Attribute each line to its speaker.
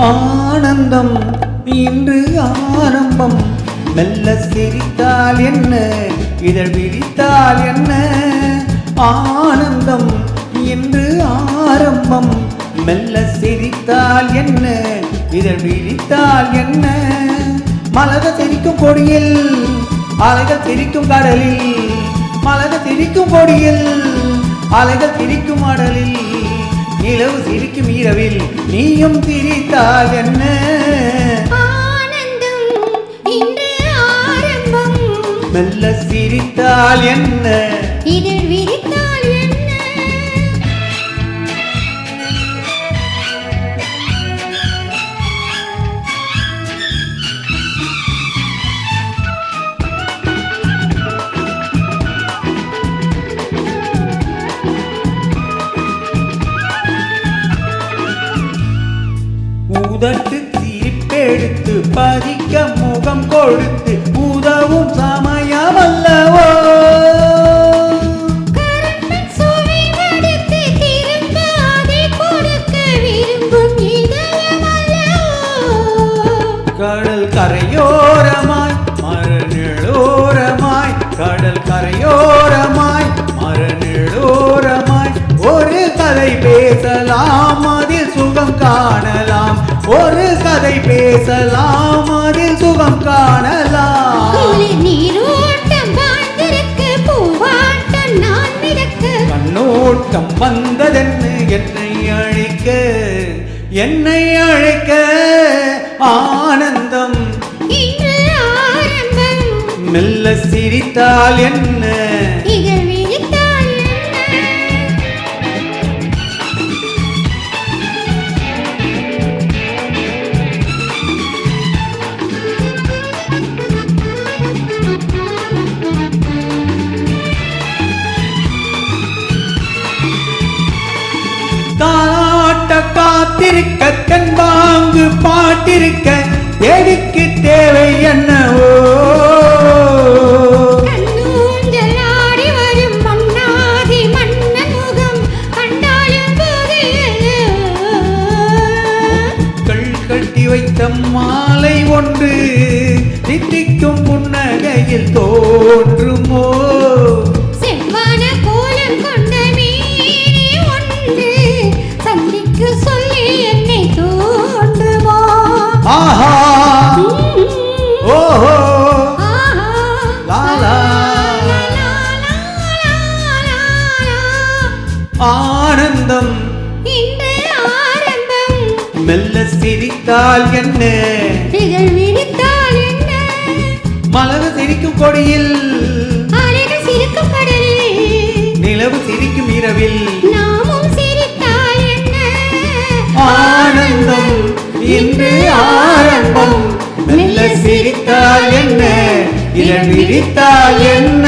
Speaker 1: ஆனந்தம் இன்று ஆரம்பம். மெல்ல சிரித்தால் என்ன, இதழ் விரித்தால் என்ன. ஆனந்தம் இன்று ஆரம்பம். மெல்ல சிரித்தால் என்ன, இதழ் விரித்தால் என்ன. மலர்கள் சிரிக்கும் கொடியில், அலைகள் சிரிக்கும் கடலில். மலர்கள் சிரிக்கும் கொடியில், அலைகள் சிரிக்கும் கடலில். நிலவு சிரிக்கும் இரவில் நீயும் சிரித்தால் என்ன.
Speaker 2: ஆனந்தம் இன்று ஆரம்பம்.
Speaker 1: மெல்ல சிரித்தால் என்ன,
Speaker 2: இதழ் விரித்தால் என்ன.
Speaker 1: உதட்டு சிரிப்பெடுத்து பதிக்க முகம் கொடுத்து உதவும் சமயமல்லவோ.
Speaker 2: கரப்பின் சுவை மடுத்து திரும்ப அதை கொடுக்க விரும்பும் இதயமல்லவோ.
Speaker 1: கடல் கரையோரமாய் மரநிழோரமாய், கடல் கரையோரமாய் மரநிழோரமாய் ஒரு கதை பேசலாம், அதில் சுகம் காணலாம். ஒரு கதை பேசலாம், அதில் சுகம் காணலாம்.
Speaker 2: நீரோட்டம் வாழ்ந்திருக்க பூவாட்டம் நான் மிதக்க.
Speaker 1: கண்ணோட்டம் வந்ததென்னு என்னை அழைக்க, என்னை அழைக்க. ஆனந்தம்
Speaker 2: இன்று ஆரம்பம்.
Speaker 1: மெல்ல சிரித்தால் என்ன,
Speaker 2: இதழ் விரித்தால் என்ன.
Speaker 1: தாலாட்ட காத்திருக்க தென்பாங்கு பாட்டிருக்க எடிக்கு தேவை என்னவோ.
Speaker 2: கண்ணூஞ்சல் ஆடி வரும் மன்னாதி மன்னன் முகம் கண்டாலும் போது
Speaker 1: கள் கட்டி வைத்த மாலை ஒன்று தித்திக்கும் புன்னகையில் தோன்றுமோ.
Speaker 2: செவ்வான கோலம் கொண்ட மீனி ஒன்று சந்திக்க சொல்லி என்னை தோன்றுமோ.
Speaker 1: ஆஹா ஓஹோ
Speaker 2: ஆஹா
Speaker 1: லாலா.
Speaker 2: லா, லா, லா, லா, லா.
Speaker 1: ஆனந்தம்
Speaker 2: இன்று ஆரம்பம்.
Speaker 1: மெல்ல சிரித்தால் என்ன,
Speaker 2: இதழ் விரித்தால் என்ன.
Speaker 1: மலர் சிரிக்கும் கொடியில்,
Speaker 2: அலைகள் சிரிக்கும் கடலில்.
Speaker 1: நிலவு சிரிக்கும் இரவில்.
Speaker 2: நாமும் சிரித்தால் என்ன.
Speaker 1: ஆனந்தம் இன்று ஆரம்பம். மெல்ல சிரித்தால் என்ன, இதழ் விரித்தால் என்ன.